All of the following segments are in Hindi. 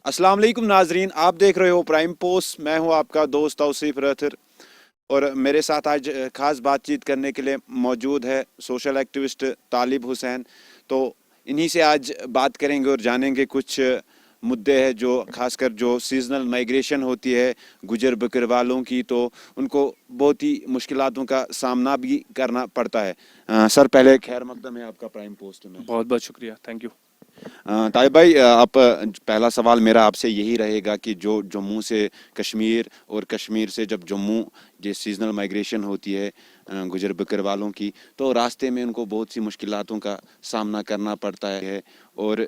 अस्सलाम वालेकुम नाजरीन, आप देख रहे हो प्राइम पोस्ट। मैं हूं आपका दोस्त तौसीफ रथर और मेरे साथ आज खास बातचीत करने के लिए मौजूद है सोशल एक्टिविस्ट तालिब हुसैन। तो इन्हीं से आज बात करेंगे और जानेंगे कुछ मुद्दे हैं जो खासकर जो सीजनल माइग्रेशन होती है गुजर बकरवालों की, तो उनको बहुत ही मुश्किलातों का सामना भी करना पड़ता है। सर, पहले खैर मकदम है आपका प्राइम पोस्ट में। बहुत बहुत शुक्रिया, थैंक यू। ताहिब भाई, आप पहला सवाल मेरा आपसे यही रहेगा कि जो जम्मू से कश्मीर और कश्मीर से जब जम्मू ये सीजनल माइग्रेशन होती है गुजर बकरवालों की, तो रास्ते में उनको बहुत सी मुश्किलातों का सामना करना पड़ता है और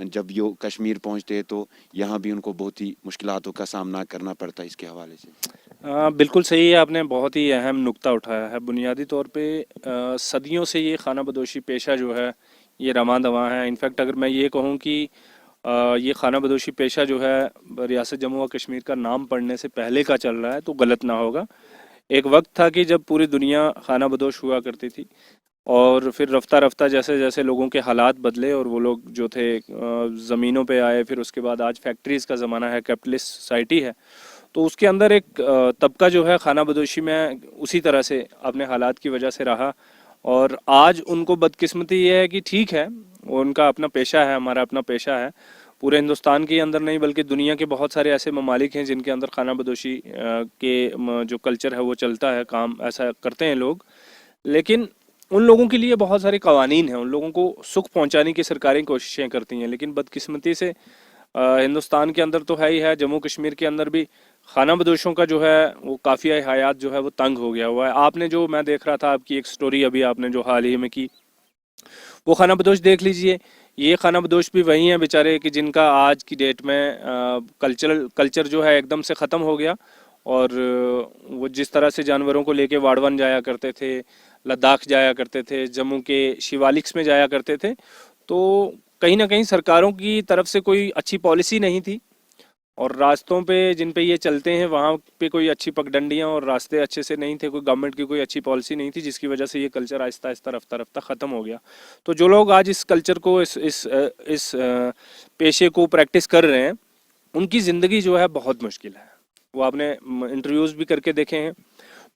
जब यो कश्मीर पहुंचते हैं तो यहाँ भी उनको बहुत ही मुश्किलातों का सामना करना पड़ता है। इसके हवाले से बिल्कुल सही है, आपने बहुत ही अहम नुक्ता उठाया है। बुनियादी तौर पे सदियों से ये खाना बदोशी पेशा जो है ये रवां दवां है। इनफैक्ट अगर मैं ये कहूँ कि ये खाना बदोशी पेशा जो है रियासत जम्मू और कश्मीर का नाम पढ़ने से पहले का चल रहा है तो गलत ना होगा। एक वक्त था कि जब पूरी दुनिया खाना बदोश हुआ करती थी और फिर रफ्ता रफ्ता जैसे जैसे लोगों के हालात बदले और वो लोग जो थे ज़मीनों पे आए, फिर उसके बाद आज फैक्ट्रीज़ का ज़माना है, कैपिटलिस्ट सोसाइटी है, तो उसके अंदर एक तबका जो है खाना बदोशी में उसी तरह से अपने हालात की वजह से रहा। और आज उनको बदकिस्मती ये है कि ठीक है, वो उनका अपना पेशा है, हमारा अपना पेशा है। पूरे हिंदुस्तान के अंदर नहीं बल्कि दुनिया के बहुत सारे ऐसे ममालिक हैं जिनके अंदर खाना बदोशी के जो कल्चर है वो चलता है, काम ऐसा करते हैं लोग। लेकिन उन लोगों के लिए बहुत सारे कवानीन हैं, उन लोगों को सुख पहुंचाने की सरकारें कोशिशें करती हैं, लेकिन बदकिस्मती से हिंदुस्तान के अंदर तो है ही है, जम्मू कश्मीर के अंदर भी खाना बदोशों का जो है वो काफ़ी हयात जो है वो तंग हो गया हुआ है। आपने जो मैं देख रहा था आपकी एक स्टोरी अभी आपने जो हाल ही में की, वो खाना बदोश देख लीजिए। ये खाना बदोश भी वही हैं बेचारे कि जिनका आज की डेट में कल्चर जो है एकदम से ख़त्म हो गया। और वो जिस तरह से जानवरों को लेके वाड़वन जाया करते थे, लद्दाख जाया करते थे, जम्मू के शिवालिक्स में जाया करते थे, तो कहीं ना कहीं सरकारों की तरफ से कोई अच्छी पॉलिसी नहीं थी और रास्तों पे जिन पे ये चलते हैं वहाँ पे कोई अच्छी पगडंडियाँ और रास्ते अच्छे से नहीं थे, कोई गवर्नमेंट की कोई अच्छी पॉलिसी नहीं थी, जिसकी वजह से ये कल्चर आहिस्ता आहिस्ता रफ्ता रफ्ता ख़त्म हो गया। तो जो लोग आज इस कल्चर को इस पेशे को प्रैक्टिस कर रहे हैं, उनकी ज़िंदगी जो है बहुत मुश्किल है। वो आपने इंटरव्यूज़ भी करके देखे हैं।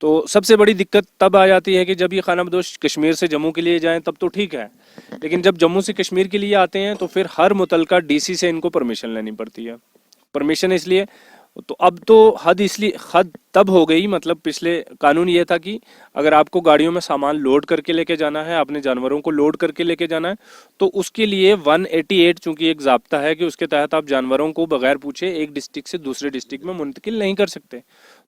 तो सबसे बड़ी दिक्कत तब आ जाती है कि जब ये खाना बदोश कश्मीर से जम्मू के लिए जाएं तब तो ठीक है, लेकिन जब जम्मू से कश्मीर के लिए आते हैं तो फिर हर मुतलका डीसी से इनको परमिशन लेनी पड़ती है। परमिशन इसलिए, तो अब तो हद इसलिए हद तब हो गई, मतलब पिछले कानून ये था कि अगर आपको गाड़ियों में सामान लोड करके लेके जाना है, अपने जानवरों को लोड करके लेके जाना है, तो उसके लिए 188 चूंकि एक जाब्ता है कि उसके तहत आप जानवरों को बगैर पूछे एक डिस्ट्रिक्ट से दूसरे डिस्ट्रिक्ट में मुंतकिल नहीं कर सकते।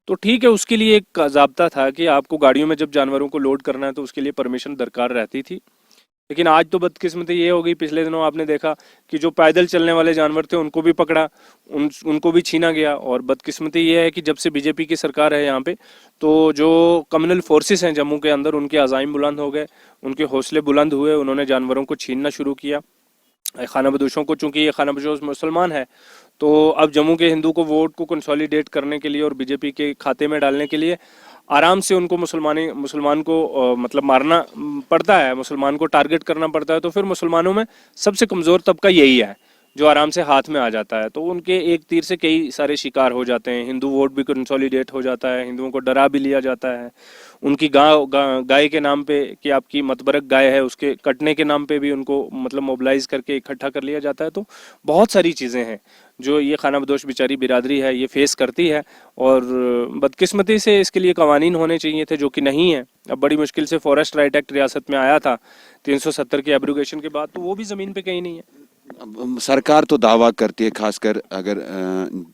तो ठीक है, उसके लिए एक जाब्ता था कि आपको गाड़ियों में जब जानवरों को लोड करना है तो उसके लिए परमिशन दरकार रहती थी। लेकिन आज तो बदकिस्मती ये हो गई, पिछले दिनों आपने देखा कि जो पैदल चलने वाले जानवर थे उनको भी पकड़ा, उनको भी छीना गया। और बदकिस्मती ये है कि जब से बीजेपी की सरकार है यहाँ पे, तो जो कम्युनल फोर्सेस हैं जम्मू के अंदर, उनके अज़ाइम बुलंद हो गए, उनके हौसले बुलंद हुए, उन्होंने जानवरों को छीनना शुरू किया। खाना बदोशों को, चूंकि ये खाना बदोश मुसलमान है, तो अब जम्मू के हिंदू को वोट को कंसोलिडेट करने के लिए और बीजेपी के खाते में डालने के लिए आराम से उनको मुसलमान को मतलब मारना पड़ता है, मुसलमान को टारगेट करना पड़ता है। तो फिर मुसलमानों में सबसे कमज़ोर तबका यही है जो आराम से हाथ में आ जाता है, तो उनके एक तीर से कई सारे शिकार हो जाते हैं। हिंदू वोट भी कंसोलिडेट हो जाता है, हिंदुओं को डरा भी लिया जाता है, उनकी गाय के नाम पे कि आपकी मतबरक गाय है उसके कटने के नाम पे भी उनको मतलब मोबिलाइज करके इकट्ठा कर लिया जाता है। तो बहुत सारी चीज़ें हैं जो ये खाना बदोश बेचारी बिरादरी है ये फेस करती है, और बदकिस्मती से इसके लिए कवानीन होने चाहिए थे जो कि नहीं है। अब बड़ी मुश्किल से फॉरेस्ट राइट एक्ट रियासत में आया था 370 के एब्रोगेशन के बाद, तो वो भी ज़मीन पे कहीं नहीं है। अब सरकार तो दावा करती है, खासकर अगर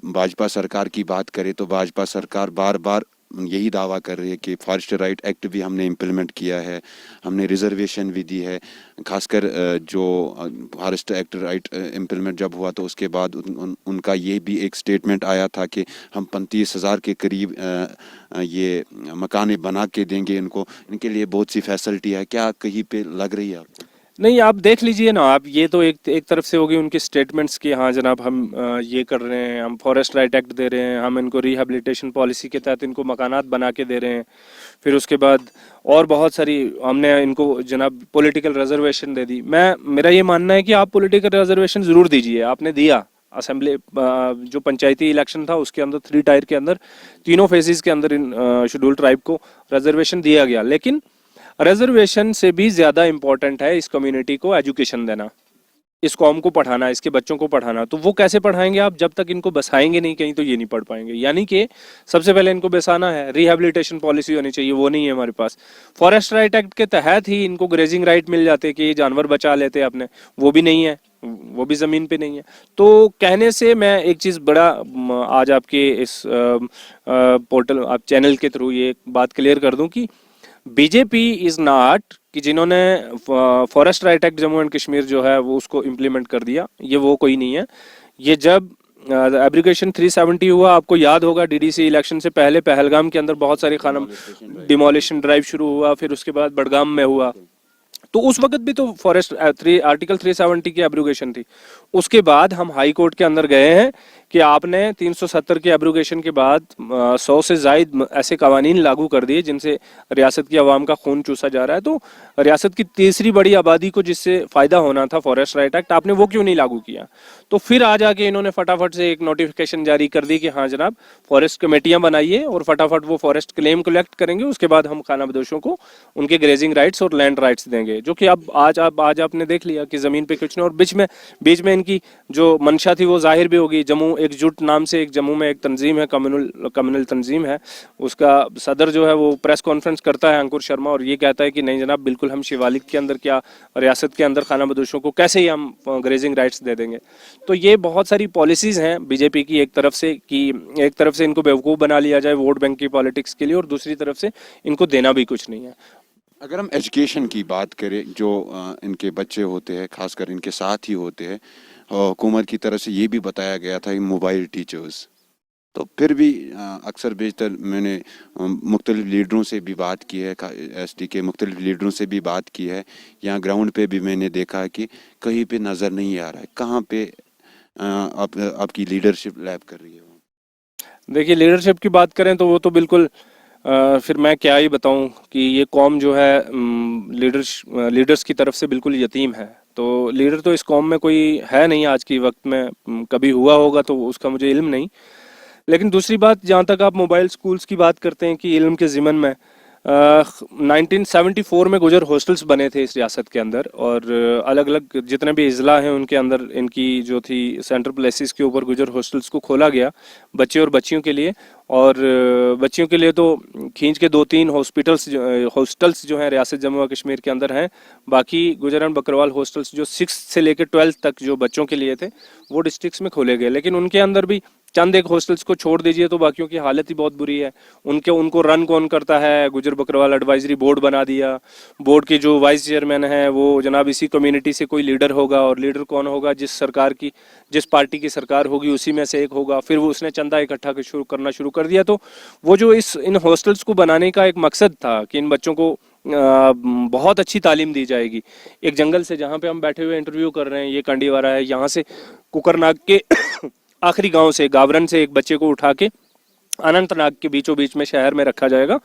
भाजपा सरकार की बात करें तो भाजपा सरकार बार बार यही दावा कर रही है कि फॉरेस्ट राइट एक्ट भी हमने इम्प्लीमेंट किया है, हमने रिजर्वेशन भी दी है। खासकर जो फॉरेस्ट एक्ट राइट इम्प्लीमेंट जब हुआ तो उसके बाद उनका ये भी एक स्टेटमेंट आया था कि हम 35,000 के करीब ये मकाने बना के देंगे इनको, इनके लिए बहुत सी फैसिलिटी है। क्या कहीं पे लग रही है आपको? नहीं, आप देख लीजिए ना, आप ये तो एक तरफ से होगी उनकी स्टेटमेंट्स कि हाँ जनाब हम ये कर रहे हैं, हम फॉरेस्ट राइट एक्ट दे रहे हैं, हम इनको रिहेबिलिटेशन पॉलिसी के तहत इनको मकानात बना के दे रहे हैं। फिर उसके बाद और बहुत सारी हमने इनको जनाब पॉलिटिकल रिजर्वेशन दे दी। मेरा ये मानना है कि आप पॉलिटिकल रिजर्वेशन ज़रूर दीजिए, आपने दिया, असेंबली जो पंचायती इलेक्शन था उसके अंदर 3 टायर के अंदर तीनों फेजेस के अंदर इन शेड्यूल ट्राइब को रिजर्वेशन दिया गया। लेकिन रिजर्वेशन से भी ज़्यादा इम्पोर्टेंट है इस कम्युनिटी को एजुकेशन देना, इस कौम को पढ़ाना, इसके बच्चों को पढ़ाना। तो वो कैसे पढ़ाएंगे आप, जब तक इनको बसाएंगे नहीं कहीं तो ये नहीं पढ़ पाएंगे। यानी कि सबसे पहले इनको बसाना है, रिहेबिलिटेशन पॉलिसी होनी चाहिए, वो नहीं है हमारे पास। फॉरेस्ट राइट एक्ट के तहत ही इनको ग्रेजिंग राइट मिल जाते कि ये जानवर बचा लेते अपने, वो भी नहीं है, वो भी ज़मीन पे नहीं है। तो कहने से मैं एक चीज़ बड़ा आज आपके इस पोर्टल आप चैनल के थ्रू ये बात क्लियर कर दूं कि बीजेपी इज नॉट कि जिन्होंने forest right act Jammu and Kashmir जो है वो उसको इम्प्लीमेंट कर दिया, ये वो कोई नहीं है। ये जब एब्रिगेशन 370 हुआ, आपको याद होगा डीडीसी इलेक्शन से पहले पहलगाम के अंदर बहुत सारे खाना डिमोलिशन ड्राइव शुरू हुआ, फिर उसके बाद बडगाम में हुआ। तो उस वक्त भी तो फॉरेस्ट आर्टिकल 370 की एब्रोगेशन थी। उसके बाद हम हाई कोर्ट के अंदर गए हैं कि आपने 370 के एब्रोगेशन के बाद 100 से जायद ऐसे कवानीन लागू कर दिए जिनसे रियासत की आवाम का खून चूसा जा रहा है। तो रियासत की तीसरी बड़ी आबादी को जिससे फ़ायदा होना था फॉरेस्ट राइट एक्ट, आपने वो क्यों नहीं लागू किया? तो फिर आ जाके इन्होंने फटाफट से एक नोटिफिकेशन जारी कर दी कि हाँ जनाब फॉरेस्ट कमेटियाँ बनाइए और फटाफट वो फॉरेस्ट क्लेम कलेक्ट करेंगे, उसके बाद हम खानाबदोशों को उनके ग्रेजिंग राइट्स और लैंड राइट्स देंगे। जो कि अब आज आपने देख लिया कि ज़मीन पे कुछ नहीं। और बीच में इनकी जो मंशा थी वो जाहिर भी होगी। जम्मू एकजुट नाम से एक जम्मू में एक तंजीम है, कम्युनल तंजीम है, उसका सदर जो है वो प्रेस कॉन्फ्रेंस करता है अंकुर शर्मा, और ये कहता है कि नहीं जनाब बिल्कुल हम शिवालिक के अंदर क्या रियासत के अंदर खानाबदोशों को कैसे ही हम ग्रेजिंग राइट्स दे देंगे। तो ये बहुत सारी पॉलिसीज हैं बीजेपी की, एक तरफ से इनको बेवकूफ़ बना लिया जाए वोट बैंक की पॉलिटिक्स के लिए, और दूसरी तरफ से इनको देना भी कुछ नहीं है। अगर हम एजुकेशन की बात करें, जो इनके बच्चे होते हैं खासकर इनके साथ ही होते हैं, हुकूमत की तरफ से ये भी बताया गया था कि मोबाइल टीचर्स, तो फिर भी अक्सर बेशतर मैंने मुख्तलिफ लीडरों से भी बात की है, एसटी के मुख्तलिफ लीडरों से भी बात की है, यहाँ ग्राउंड पे भी मैंने देखा है कि कहीं पे नज़र नहीं आ रहा है। कहाँ पे आपकी लीडरशिप लैब कर रही है? देखिए लीडरशिप की बात करें तो वो तो बिल्कुल फिर मैं क्या ही बताऊं कि ये कौम जो है लीडर्स की तरफ से बिल्कुल यतीम है। तो लीडर तो इस कौम में कोई है नहीं आज की वक्त में, कभी हुआ होगा तो उसका मुझे इल्म नहीं। लेकिन दूसरी बात, जहाँ तक आप मोबाइल स्कूल्स की बात करते हैं कि इल्म के ज़िमन में 1974 में गुजर हॉस्टल्स बने थे इस रियासत के अंदर, और अलग अलग जितने भी अजला हैं उनके अंदर इनकी जो थी सेंट्रल प्लेसेस के ऊपर गुजर हॉस्टल्स को खोला गया बच्चे और बच्चियों के लिए। और बच्चियों के लिए तो खींच के 2-3 हॉस्टल्स जो हैं रियासत जम्मू और कश्मीर के अंदर हैं। बाकी गुजर एंड बकरवाल हॉस्टल्स जो 6 से लेकर 12 तक जो बच्चों के लिए थे वो डिस्ट्रिक्ट्स में खोले गए। लेकिन उनके अंदर भी चंद एक हॉस्टल्स को छोड़ दीजिए तो बाकियों की हालत ही बहुत बुरी है। उनको रन कौन करता है? गुजर बकरवाल एडवाइजरी बोर्ड बना दिया। बोर्ड के जो वाइस चेयरमैन है वो जनाब इसी कम्युनिटी से कोई लीडर होगा, और लीडर कौन होगा? जिस पार्टी की सरकार होगी उसी में से एक होगा। फिर वो उसने चंदा इकट्ठा करना शुरू कर दिया। तो वो जो इन हॉस्टल्स को बनाने का एक मकसद था कि इन बच्चों को बहुत अच्छी तालीम दी जाएगी। एक जंगल से, जहाँ पे हम बैठे हुए इंटरव्यू कर रहे हैं, ये कंडीवारा है, यहाँ से कुकरनाग के आखिरी गांव से गावरन से एक बच्चे को उठा के अनंतनाग के बीचों बीच में शहर में रखा जाएगा।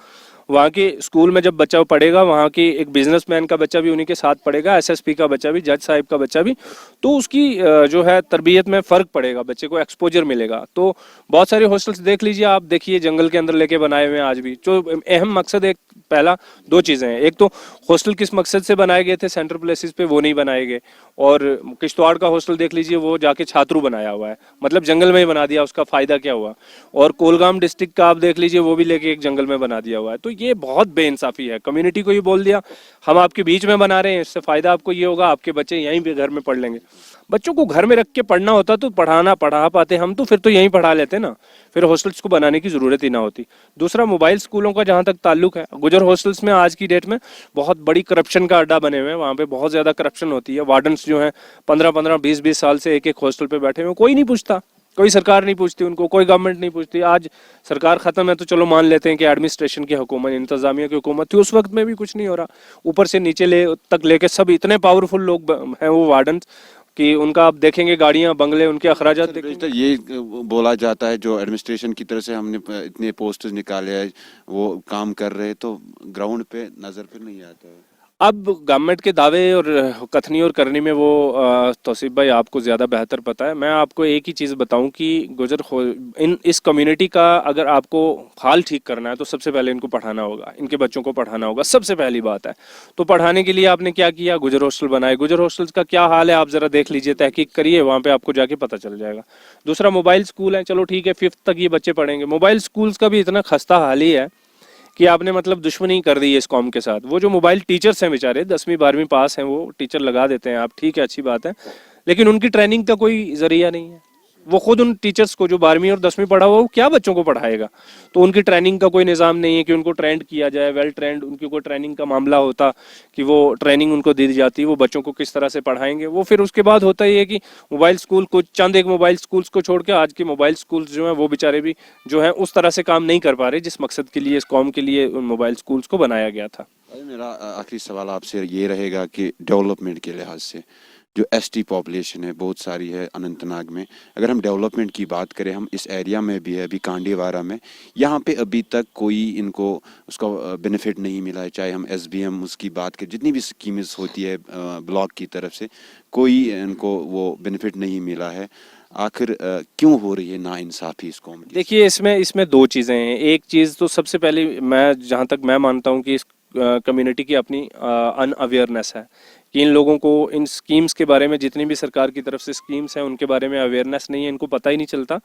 वहाँ के स्कूल में जब बच्चा पढ़ेगा, वहाँ के एक बिजनेसमैन का बच्चा भी उन्हीं के साथ पढ़ेगा, एसएसपी का बच्चा भी, जज साहिब का बच्चा भी। तो उसकी जो है तरबियत में फ़र्क पड़ेगा, बच्चे को एक्सपोजर मिलेगा। तो बहुत सारे हॉस्टल्स देख लीजिए आप, देखिए जंगल के अंदर लेके बनाए हुए हैं आज भी। जो अहम मकसद एक पहला 2 चीज़ें हैं। एक तो हॉस्टल किस मकसद से बनाए गए थे सेंट्रल प्लेसेस पे, वो नहीं बनाए गए। और किश्तवाड़ का हॉस्टल देख लीजिए, वो जाके छात्रू बनाया हुआ है, मतलब जंगल में ही बना दिया, उसका फ़ायदा क्या हुआ? और कोलगाम डिस्ट्रिक्ट का आप देख लीजिए, वो भी लेके एक जंगल में बना दिया हुआ है। तो ये बहुत बेइंसाफ़ी है। कम्युनिटी को ये बोल दिया हम आपके बीच में बना रहे हैं, इससे फ़ायदा आपको ये होगा, आपके बच्चे यहीं पे घर में पढ़ लेंगे। बच्चों को घर में रख के पढ़ना होता तो पढ़ा पाते हम, तो फिर तो यहीं पढ़ा लेते ना, फिर हॉस्टल्स को बनाने की ज़रूरत ही ना होती। दूसरा, मोबाइल स्कूलों का जहाँ तक ताल्लुक है, गुजर हॉस्टल्स में आज की डेट में बहुत बड़ी करप्शन का अड्डा बने हुए हैं। वहाँ पे बहुत ज़्यादा करप्शन होती है। वार्डन्स जो हैं 15-15, 20-20 साल से एक हॉस्टल पे बैठे हुए, कोई नहीं पूछता, कोई सरकार नहीं पूछती उनको, कोई गवर्नमेंट नहीं पूछती। आज सरकार ख़त्म है तो चलो मान लेते हैं कि एडमिनिस्ट्रेशन की हुकूमत, इंतज़ामिया की हुकूमत थी, उस वक्त में भी कुछ नहीं हो रहा। ऊपर से नीचे तक लेके सब इतने पावरफुल लोग हैं वो वार्डन्स कि उनका आप देखेंगे गाड़ियां, बंगले, उनके अखराजात देखेंगे। ये बोला जाता है जो एडमिनिस्ट्रेशन की तरफ से हमने इतने पोस्टर्स निकाले हैं, वो काम कर रहे हैं, तो ग्राउंड पे नज़र फिर नहीं आता है। अब गवर्नमेंट के दावे और कथनी और करनी में वो तौसीफ भाई आपको ज़्यादा बेहतर पता है। मैं आपको एक ही चीज़ बताऊं कि इन इस कम्युनिटी का अगर आपको हाल ठीक करना है तो सबसे पहले इनको पढ़ाना होगा, इनके बच्चों को पढ़ाना होगा, सबसे पहली बात है। तो पढ़ाने के लिए आपने क्या किया, गुजर हॉस्टल बनाए। गुजर हॉस्टल्स का क्या हाल है आप ज़रा देख लीजिए, तहकीक करिए, वहाँ पे आपको जाके पता चल जाएगा। दूसरा, मोबाइल स्कूल है, चलो ठीक है, 5th तक ये बच्चे पढ़ेंगे। मोबाइल स्कूल्स का भी इतना खस्ता हाल ही है कि आपने मतलब दुश्मनी कर दी है इस कौम के साथ। वो जो मोबाइल टीचर्स हैं बेचारे, 10वीं 12वीं पास हैं, वो टीचर लगा देते हैं आप, ठीक है, अच्छी बात है, लेकिन उनकी ट्रेनिंग का कोई जरिया नहीं है। वो खुद उन टीचर्स को जो 12वीं और 10वीं पढ़ा हुआ, वो क्या बच्चों को पढ़ाएगा। तो उनकी ट्रेनिंग का कोई निज़ाम नहीं है कि उनको ट्रेंड किया जाए, वेल ट्रेंड उनकी कोई ट्रेनिंग का मामला होता कि वो ट्रेनिंग उनको दी जाती, वो बच्चों को किस तरह से पढ़ाएंगे। वो फिर उसके बाद होता ही है कि मोबाइल स्कूल, कुछ चंद एक मोबाइल स्कूल्स को छोड़ के आज के मोबाइल स्कूल्स जो हैं वो बेचारे भी जो है उस तरह से काम नहीं कर पा रहे जिस मकसद के लिए, इस कौम के लिए उन मोबाइल स्कूल्स को बनाया गया था। अरे मेरा आखिरी सवाल आपसे ये रहेगा कि डेवलपमेंट के लिहाज से जो एसटी पॉपुलेशन है बहुत सारी है अनंतनाग में, अगर हम डेवलपमेंट की बात करें, हम इस एरिया में भी है अभी कांडीवारा में, यहाँ पे अभी तक कोई इनको उसका बेनिफिट नहीं मिला है। चाहे हम एसबीएम उसकी बात करें, जितनी भी स्कीम्स होती है ब्लॉक की तरफ से, कोई इनको वो बेनिफिट नहीं मिला है। आखिर क्यों हो रही है नाइंसाफ़ी इस कौम की? देखिए, इसमें इसमें दो चीज़ें हैं। एक चीज़ तो सबसे पहले, मैं जहाँ तक मैं मानता हूँ कि इस कम्युनिटी की अपनी अनअवेयरनेस है कि इन लोगों को इन स्कीम्स के बारे में, जितनी भी सरकार की तरफ से स्कीम्स हैं उनके बारे में अवेयरनेस नहीं है। इनको पता ही नहीं चलता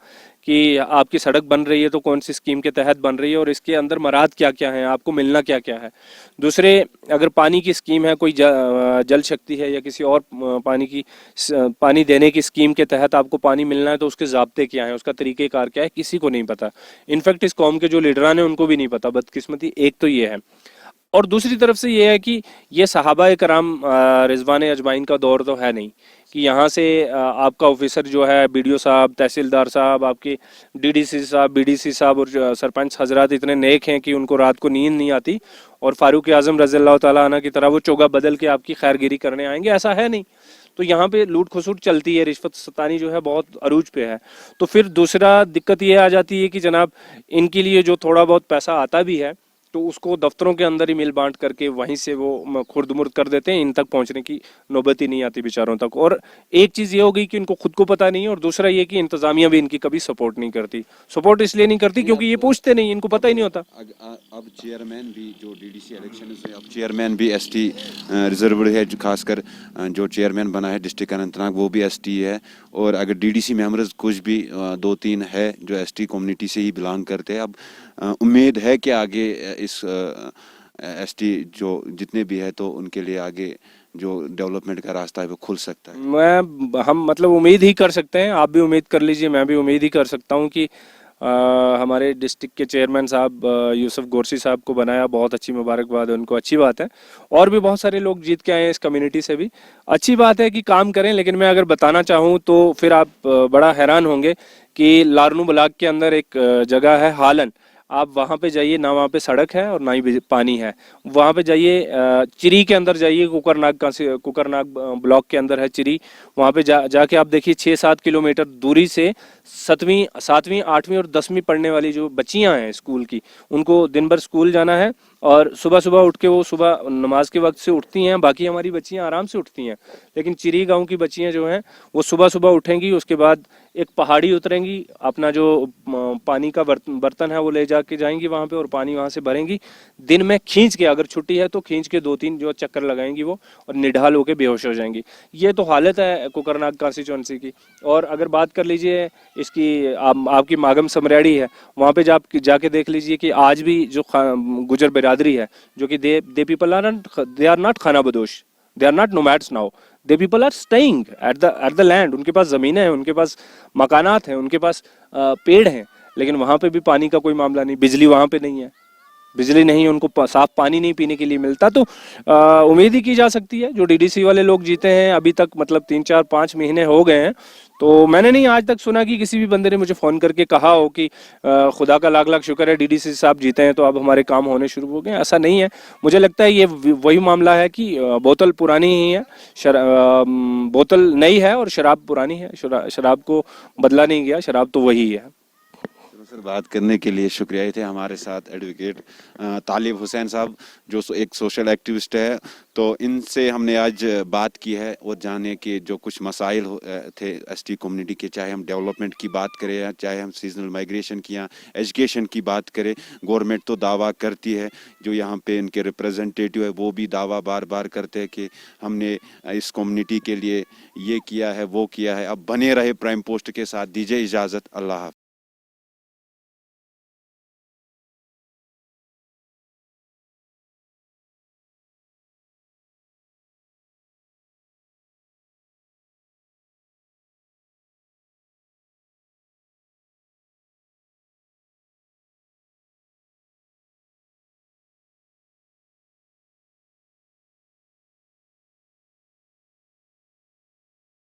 कि आपकी सड़क बन रही है तो कौन सी स्कीम के तहत बन रही है और इसके अंदर मराद क्या क्या है, आपको मिलना क्या क्या है। दूसरे, अगर पानी की स्कीम है, कोई जल शक्ति है या किसी और पानी देने की स्कीम के तहत आपको पानी मिलना है तो उसके ज़ाब्ते क्या हैं, उसका तरीक़ेकार क्या है, किसी को नहीं पता। इनफैक्ट इस कौम के जो लीडरान हैं उनको भी नहीं पता, बदकिस्मती एक तो ये है। और दूसरी तरफ से ये है कि ये सहाबा कराम रिजवान अजमाइन का दौर तो है नहीं कि यहाँ से आपका ऑफिसर जो है, बीडीओ साहब, तहसीलदार साहब, आपके डीडीसी साहब, बीडीसी साहब और सरपंच हजरात इतने नेक हैं कि उनको रात को नींद नहीं आती और फारूक आजम रज़ियल्लाहु ताला अन्हु की तरह वो चोगा बदल के आपकी खैरगिरी करने आएंगे, ऐसा है नहीं। तो यहाँ पे लूट खसुट चलती है, रिश्वत सतानी जो है बहुत अरूज पे है। तो फिर दूसरा दिक्कत ये आ जाती है कि जनाब, इनके लिए जो थोड़ा बहुत पैसा आता भी है तो उसको दफ्तरों के अंदर ही मिल बांट करके वहीं से वो खुर्द-मुर्द कर देते हैं, इन तक पहुंचने की नौबत ही नहीं आती बेचारों तक। और एक चीज़ ये हो गई कि इनको खुद को पता नहीं है, और दूसरा ये कि इंतज़ामिया भी इनकी कभी सपोर्ट नहीं करती। सपोर्ट इसलिए नहीं करती क्योंकि ये पूछते नहीं, इनको पता ही नहीं होता। अब चेयरमैन भी जो डीडीसी इलेक्शन है, अब चेयरमैन भी एसटी रिजर्व्ड है, जो खासकर जो चेयरमैन बना है डिस्ट्रिक्ट अनंतनाग वो भी एसटी है। और अगर डीडीसी मेंबर्स कुछ भी 2-3 है जो एसटी कम्युनिटी से ही बिलोंग करते हैं। अब उम्मीद है कि आगे इस एसटी जो जितने भी है तो उनके लिए आगे जो डेवलपमेंट का रास्ता है वो खुल सकता है। हम मतलब उम्मीद ही कर सकते हैं, आप भी उम्मीद कर लीजिए, मैं भी उम्मीद ही कर सकता हूँ कि हमारे डिस्ट्रिक्ट के चेयरमैन साहब यूसुफ गोरसी साहब को बनाया, बहुत अच्छी मुबारकबाद है उनको, अच्छी बात है। और भी बहुत सारे लोग जीत के आए हैं इस कम्युनिटी से भी, अच्छी बात है कि काम करें। लेकिन मैं अगर बताना चाहूँ तो फिर आप बड़ा हैरान होंगे कि लारनू ब्लॉक के अंदर एक जगह है हालन, आप वहाँ पे जाइए, ना वहाँ पे सड़क है और ना ही पानी है। वहाँ पे जाइए, चिरी के अंदर जाइए, कुकरनाग ब्लॉक के अंदर है चिरी। वहाँ पे जाके आप देखिए 6-7 किलोमीटर दूरी से 7वीं 7वीं 8वीं और 10वीं पढ़ने वाली जो बच्चियाँ हैं स्कूल की, उनको दिन भर स्कूल जाना है और सुबह सुबह उठ के वो सुबह नमाज के वक्त से उठती हैं। बाकी हमारी बच्चियाँ आराम से उठती हैं, लेकिन चिरी गांव की बच्चियाँ जो हैं वो सुबह सुबह उठेंगी, उसके बाद एक पहाड़ी उतरेंगी, अपना जो पानी का बर्तन है वो ले जाके जाएंगी वहाँ पे और पानी वहाँ से भरेंगी। दिन में खींच के, अगर छुट्टी है तो खींच के 2-3 जो चक्कर लगाएंगी वो, और निढाल होके बेहोश हो जाएंगी। ये तो हालत है कुकरनाग कॉन्स्टिट्यूंसी की। और अगर बात कर लीजिए इसकी, आपकी मागम समरैड़ी है, वहाँ पे जाके देख लीजिए कि आज भी जो गुजर बिरादरी है, जो कि दे पीपल आर नॉट खाना बदोश, they are not nomads now, they people are staying at the land. उनके पास ज़मीनें हैं, उनके पास मकानात हैं, उनके पास पेड़ हैं, लेकिन वहाँ पे भी पानी का कोई मामला नहीं, बिजली वहाँ पे नहीं है, बिजली नहीं, उनको साफ पानी नहीं पीने के लिए मिलता। तो उम्मीद ही की जा सकती है जो डीडीसी वाले लोग जीते हैं अभी तक, मतलब 3-4-5 महीने हो गए हैं, तो मैंने नहीं आज तक सुना कि किसी भी बंदे ने मुझे फ़ोन करके कहा हो कि खुदा का लाख लाख शुक्र है डीडीसी साहब जीते हैं तो अब हमारे काम होने शुरू हो गए। ऐसा नहीं है, मुझे लगता है ये वही मामला है कि बोतल पुरानी ही है, बोतल नई है और शराब पुरानी है, शराब को बदला नहीं गया, शराब तो वही है। सर बात करने के लिए शुक्रिया। ये थे हमारे साथ एडवोकेट तालिब हुसैन साहब जो एक सोशल एक्टिविस्ट है। तो इनसे हमने आज बात की है और जाने के जो कुछ मसाइल थे एसटी कम्युनिटी के, चाहे हम डेवलपमेंट की बात करें या चाहे हम सीजनल माइग्रेशन की या एजुकेशन की बात करें। गवर्नमेंट तो दावा करती है, जो यहाँ पे इनके रिप्रेजेंटेटिव है वो भी दावा बार बार करते हैं कि हमने इस कम्युनिटी के लिए ये किया है वो किया है। अब बने रहे प्राइम पोस्ट के साथ। दीजिए इजाज़त, अल्लाह हाफ़िज़।